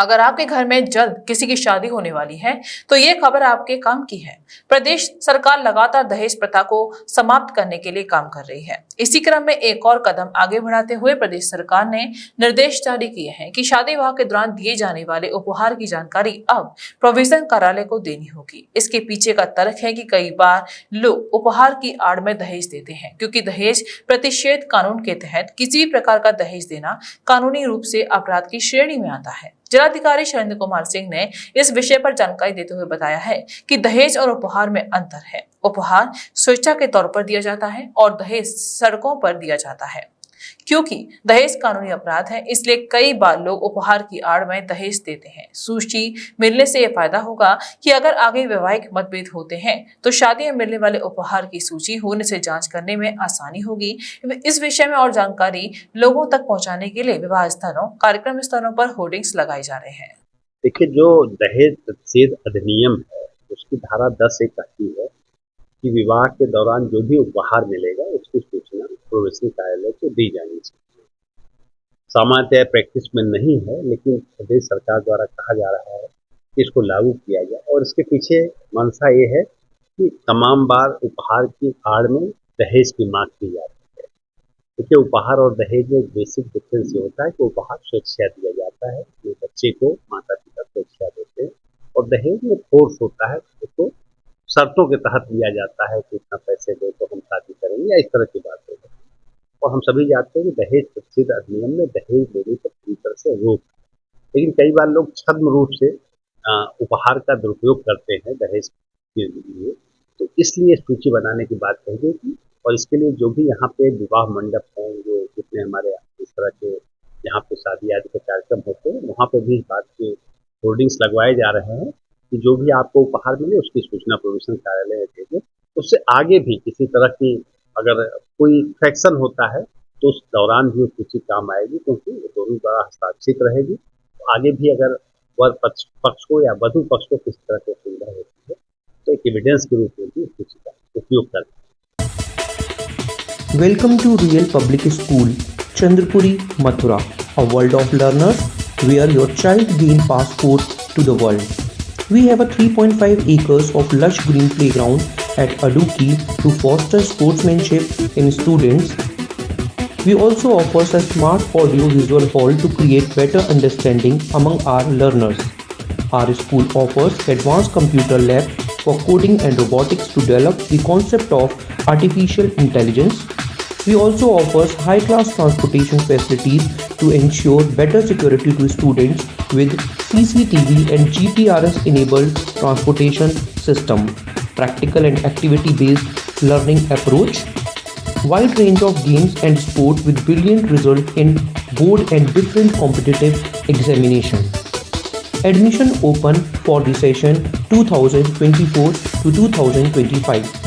अगर आपके घर में जल्द किसी की शादी होने वाली है तो ये खबर आपके काम की है। प्रदेश सरकार लगातार दहेज प्रथा को समाप्त करने के लिए काम कर रही है। इसी क्रम में एक और कदम आगे बढ़ाते हुए प्रदेश सरकार ने निर्देश जारी किए हैं कि शादी विवाह के दौरान दिए जाने वाले उपहार की जानकारी अब प्रोविजन कार्यालय को देनी होगी। इसके पीछे का तर्क है कि कई बार लोग उपहार की आड़ में दहेज देते हैं, क्योंकि दहेज प्रतिषेध कानून के तहत किसी भी प्रकार का दहेज देना कानूनी रूप से अपराध की श्रेणी में आता है। जिलाधिकारी शैलेंद्र कुमार सिंह ने इस विषय पर जानकारी देते हुए बताया है कि दहेज और उपहार में अंतर है। उपहार स्वेच्छा के तौर पर दिया जाता है और दहेज सड़कों पर दिया जाता है। क्योंकि दहेज कानूनी अपराध है, इसलिए कई बार लोग उपहार की आड़ में दहेज देते हैं। सूची मिलने से यह फायदा होगा कि अगर आगे वैवाहिक मतभेद होते हैं तो शादी में मिलने वाले उपहार की सूची होने से जांच करने में आसानी होगी। इस विषय में और जानकारी लोगों तक पहुंचाने के लिए विवाह स्थलों, कार्यक्रम स्थलों पर होर्डिंग्स लगाए जा रहे हैं। देखिए, जो दहेज प्रतिषेध अधिनियम है उसकी धारा 10 एक कहती है कि विवाह के दौरान जो भी उपहार मिलेगा उसकी सूचना प्रोविजन कार्यालय को दी जानी चाहिए। सामान्यतः प्रैक्टिस में नहीं है, लेकिन प्रदेश सरकार द्वारा कहा जा रहा है कि इसको लागू किया जाए और इसके पीछे मंशा ये है कि तमाम बार उपहार की आड़ में दहेज की मांग की जाती है। देखिए, उपहार और दहेज में एक बेसिक डिफरेंस ये होता है कि उपहार स्वेच्छा दिया जाता है, ये बच्चे को माता पिता स्वेच्छा देते हैं, और दहेज में फोर्स होता है, उसको शर्तों के तहत लिया जाता है कि इतना पैसे दो तो हम शादी करेंगे या इस तरह की बात होती है। और हम सभी जानते हैं कि दहेज प्रतिषेध अधिनियम में दहेज देने पर पूरी तरह से रोक है, लेकिन कई बार लोग छद्म रूप से उपहार का दुरुपयोग करते हैं दहेज के लिए, तो इसलिए सूची बनाने की बात कही गई थी। और इसके लिए जो भी यहाँ पे विवाह मंडप हैं, जो जितने हमारे इस तरह के यहाँ पे शादी आदि के कार्यक्रम होते हैं, वहाँ पे भी इस बात के होर्डिंग्स लगवाए जा रहे हैं कि जो भी आपको उपहार मिले उसकी सूचना प्रोविजन कार्यालय में देंगे। उससे आगे भी किसी तरह की अगर कोई फ्रैक्शन होता है तो उस दौरान भी सूची काम आएगी, क्योंकि दोनों द्वारा हस्ताक्षरित रहेगी। तो आगे भी अगर वर पक्ष को या वधु पक्ष को किसी तरह की सुविधा होती है तो एक एविडेंस के रूप में भी सूची का उपयोग करते हैं। Welcome to Real Public School, Chandrapuri, Mathura, a world of learners where your child gain passport to the world. We have a 3.5 acres of lush green playground at Aduki to foster sportsmanship in students. We also offer a smart audio-visual hall to create better understanding among our learners. Our school offers advanced computer lab for coding and robotics to develop the concept of artificial intelligence. We also offer high-class transportation facilities to ensure better security to students with CCTV and GPRS-enabled transportation system, practical and activity-based learning approach, wide range of games and sport with brilliant results in board and different competitive examination. Admission open for the session 2024 to 2025.